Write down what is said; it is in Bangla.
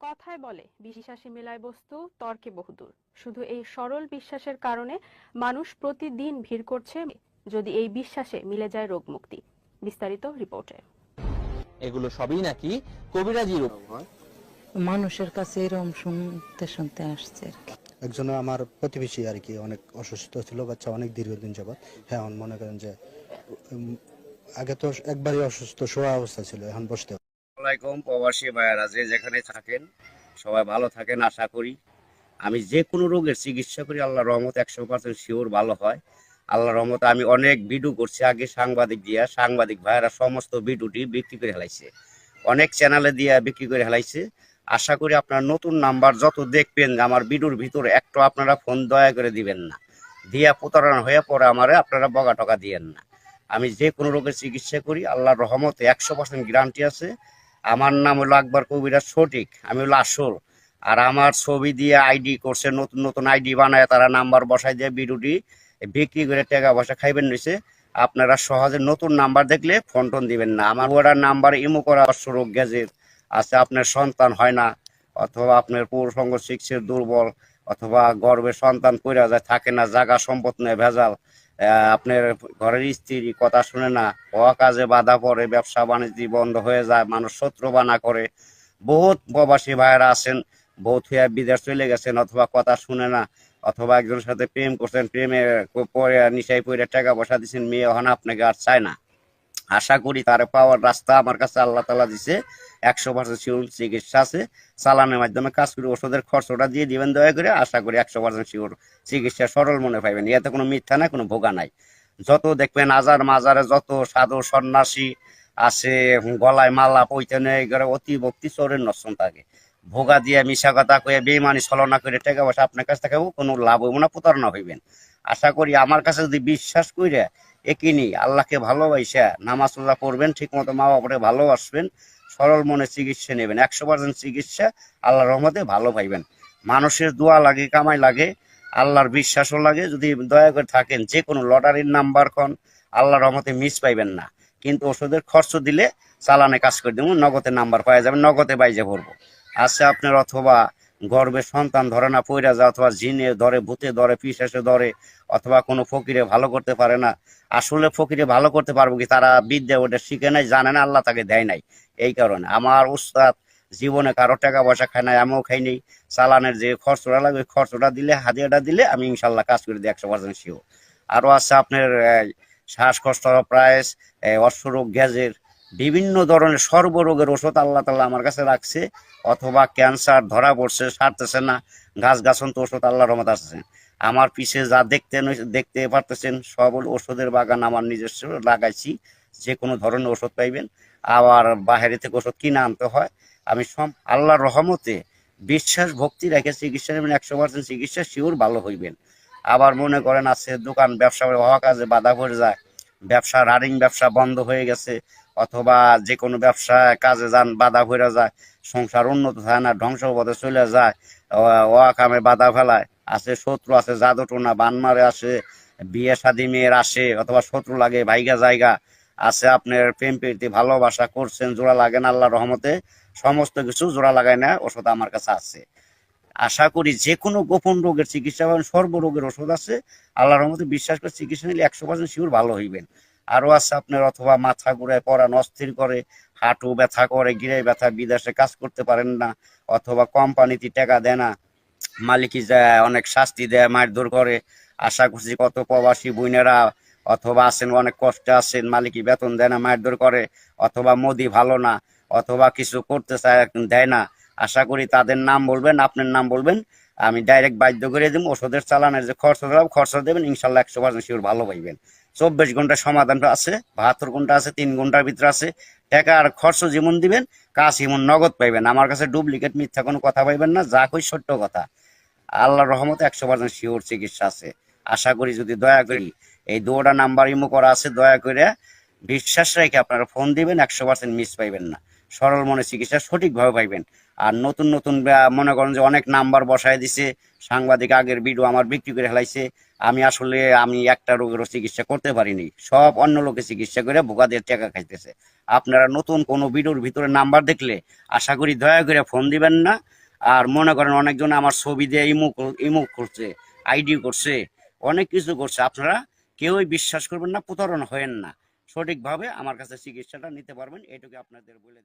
কথায় বলে বিশ্বাসে মেলায় বস্তু তর্কে বহুদূর। শুধু এই সরল বিশ্বাসের কারণে মানুষ প্রতিদিন ভিড় করছে যদি এই বিশ্বাসে মিলে যায় রোগ মুক্তি। বিস্তারিত রিপোর্টে। এগুলো সবই নাকি কবিরাজি রূপ। মানুষের কাছে এরকম শুনতে শুনতে আসছে আর কি। একজন আমার প্রতিবেশী আর কি অনেক অসুস্থ ছিল, বাচ্চা অনেক দীর্ঘদিন যাবৎ। হ্যাঁ, মনে করেন যে আগে তো একবারই অসুস্থ শোয়া অবস্থা ছিল, এখন বসতে। আসসালামাইকুম প্রবাসী ভাইয়েরা, যে যেখানে থাকেন সবাই ভালো থাকেন আশা করি। আমি যে কোনো রোগের চিকিৎসা করি, আল্লাহ রহমতে 100% শিওর ভালো হয়। আল্লাহ রহমতে আমি অনেক ভিডিও করছি আগে সাংবাদিক ভাইয়েরা সমস্ত ভিডিওটি বিক্রি করে হেলাইছে, অনেক চ্যানেলে দিয়ে বিক্রি করে হেলাইছে। আশা করি আপনার নতুন নাম্বার যত দেখবেন আমার ভিডিওর ভিতরে একটু আপনারা ফোন দয়া করে দিবেন না, দিয়া প্রতারণা হয়ে পরে আমারে আপনারা বগা টকা দিয়েন না। আমি যে কোনো রোগের চিকিৎসা করি, আল্লাহর রহমতে 100% গ্যারান্টি আছে। আমার নাম হলো আকবর কবিরাজ সঠিক, আমি হলো আসল। আর আমার ছবি দিয়ে আইডি করছে, নতুন নতুন আইডি বানায় তারা নাম্বার বসাই দিয়ে ভিডিওটি বিক্রি করে টাকা পয়সা খাইবেন নিছে। আপনারা সহজে নতুন নাম্বার দেখলে ফোন টোন দিবেন না। আমার ওটার নাম্বার ইমো করা রোগ গ্যাজের আছে, আপনার সন্তান হয় না, অথবা আপনার পুরুষঙ্গ শিক্ষের দুর্বল, অথবা গর্ভে সন্তান কইরা যায় থাকে না, জায়গা সম্পদ নেই ভেজাল, আপনার ঘরের স্ত্রী কথা শুনে না, হওয়া কাজে বাধা পড়ে, ব্যবসা বাণিজ্য বন্ধ হয়ে যায়, মানুষ শত্রু বানা করে। বহুত প্রবাসী ভাইয়েরা আছেন, বহুত হইয়া বিদেশ চলে গেছেন, অথবা কথা শুনে না, অথবা একজনের সাথে প্রেম করছেন, প্রেমে পরে নিশাই পরে টাকা পয়সা দিচ্ছেন, মেয়ে হন আপনাকে আর চায় না। আশা করি তার পাওয়ার রাস্তা আমার কাছে আল্লাহ তালা দিছে। 100% শিওর চিকিৎসা আছে, চালানের মাধ্যমে কাজ করে ওষুধের খরচটা দিয়ে দিবেন দয়া করে। আশা করি 100% শিওর চিকিৎসা সরল মনে পাইবেন, এতে কোনো মিথ্যা নাই, কোনো ভোগা নাই। যত দেখবেন আজার মাজারে যত সাধু সন্ন্যাসী আছে, গলায় মালা পইতে নেই করে অতি ভক্তি চোরের নষ্ট থাকে, ভোগা দিয়ে মিশা কথা কয়ে বেইমানি ছলনা করে টাকা পয়সা আপনার কাছ থেকে কোনো লাভ হইব না, প্রতারণা হইবেন। আশা করি আমার কাছে যদি বিশ্বাস করে একিনি আল্লাহকে ভালোবাসা নামাজ রোজা পড়বেন, ঠিক মতো মা বাবাকে ভালোবাসবেন, সরল মনে চিকিৎসা নেবেন, 100% চিকিৎসা আল্লাহর রহমতে ভালো পাইবেন। মানুষের দোয়া লাগে, কামাই লাগে, আল্লাহর বিশ্বাসও লাগে। যদি দয়া করে থাকেন যে কোনো লটারির নাম্বার খন আল্লাহর রহমতে মিস পাইবেন না, কিন্তু ওষুধের খরচ দিলে চালানে কাজ করে দেবো, নগদের নাম্বার পাওয়া যাবে, নগদে বাইজে পড়বো। আছে আপনার অথবা গর্ভে সন্তান ধরে না, পইরা যায়, অথবা জিনে ধরে, ভূতে ধরে, পিশাচে ধরে, অথবা কোনো ফকিরে ভালো করতে পারে না। আসলে ফকিরে ভালো করতে পারবো কি, তারা বিদ্যা ওটা শিখে নাই, জানে না, আল্লাহ তাকে দেয় নাই। এই কারণে আমার উস্তাদ জীবনে কারো টাকা পয়সা খায় নাই, আমিও খাই নাই। চালানের যে খরচটা লাগে ওই খরচটা দিলে, হাদিয়াটা দিলে আমি ইনশাল্লাহ কাজ করে দিই 100% শিওর। আরো আছে আপনার শ্বাসকষ্ট, প্রাইস, অশ্বরোগ গ্যাজের, বিভিন্ন ধরনের সর্বরোগের ওষুধ আল্লাহ তাআলা আমার কাছে রাখছে। অথবা ক্যান্সার ধরা পড়ছে, সারতেছে না, গাছগাছন তো ওষুধ আল্লাহর রহমত আছে। আমার পিছে যা দেখতে পারতেছেন সব ওষুধের বাগান আমার নিজস্ব লাগাইছি, যে কোনো ধরনের ওষুধ পাইবেন। আবার বাইরে থেকে ওষুধ কিনে আনতে হয়। আমি সব আল্লাহর রহমতে বিশ্বাস ভক্তি রেখে চিকিৎসা নেবেন, 100% চিকিৎসা শিওর ভালো হইবেন। আবার মনে করেন আছে দোকান ব্যবসা হওয়া কাজে বাধা পড়ে যায়, ব্যবসা রানিং ব্যবসা বন্ধ হয়ে গেছে, অথবা যে কোনো ব্যবসা কাজে যান বাধা পড়ে যায়, সংসার উন্নত হয় না, ধ্বংস পথে চলে যায়, কামে বাধা ফেলায়, আছে শত্রু, আছে জাদু টোনা বানমারে আসে, বিয়ে শাদী মেয়ের আসে, অথবা শত্রু লাগে ভাইগা জায়গা, আছে আপনার প্রেম প্রীতি ভালোবাসা করছেন, জোড়া লাগে না, আল্লাহর রহমতে সমস্ত কিছু জোড়া লাগায় না, ওষুধ আমার কাছে আছে। আশা করি যে কোনো গোপন রোগের চিকিৎসা পাবেন, সর্বরোগের ওষুধ আছে। আল্লাহর রহমতে বিশ্বাস করে চিকিৎসা নিলে 100% শিওর ভালো হইবেন। আরো আছে আপনার অথবা মাথা ঘুরায়, পরাণ অস্থির করে, হাঁটু ব্যথা করে, গিরে ব্যথা, বিদেশে কাজ করতে পারেন না, অথবা কোম্পানিতে টাকা দেয় না, মালিকই যায় অনেক শাস্তি দেয়, মারধর করে। আশা করছি কত প্রবাসী বোনেরা অথবা আছেন অনেক কষ্টে আছেন, মালিকই বেতন দেয় না, মারধর করে, অথবা মোদি ভালো না, অথবা কিছু করতে চায় দেয় না। আশা করি তাদের নাম বলবেন, আপনার নাম বলবেন, আমি ডাইরেক্ট বাধ্য করে দেবো। ওষুধের চালানের যে খরচ দেবেন ইনশাল্লাহ 100% শিওর ভালো পাইবেন। 24 ঘন্টা সমাধান আছে, 72 ঘন্টা আছে, 3 ঘন্টার ভিতরে আছে। টাকা আর খরচ যেমন দিবেন কাজ এমন নগদ পাইবেন। আমার কাছে ডুপ্লিকেট মিথ্যা কোনো কথা পাইবেন না, যা কই সত্য কথা। আল্লাহর রহমতে 100% শিওর চিকিৎসা আছে। আশা করি যদি দয়া করি এই দুটা নাম্বার ইমো করা আছে, দয়া করে বিশ্বাস রেখে আপনারা ফোন দিবেন, 100% মিস পাইবেন না, সরল মনে চিকিৎসা সঠিকভাবে পাইবেন। আর নতুন নতুন মনে করেন যে অনেক নাম্বার বসায় দিছে, সাংবাদিক আগের ভিডিও আমার বিক্রি করে ফেলাইছে। আমি একটা রোগেরও চিকিৎসা করতে পারিনি, সব অন্য লোকে চিকিৎসা করে ভোগাদের টাকা খাইতেছে। আপনারা নতুন কোনো ভিডিওর ভিতরে নাম্বার দেখলে আশা করি দয়া করে ফোন দিবেন না, আর মনে করেন অনেকজন আমার ছবি দিয়ে ইমো করছে, আইডি করছে, অনেক কিছু করছে। আপনারা কেউই বিশ্বাস করবেন না, প্রতারণা হয়েন না, সঠিকভাবে আমার কাছে চিকিৎসাটা নিতে পারবেন, এটুকু আপনাদের বলে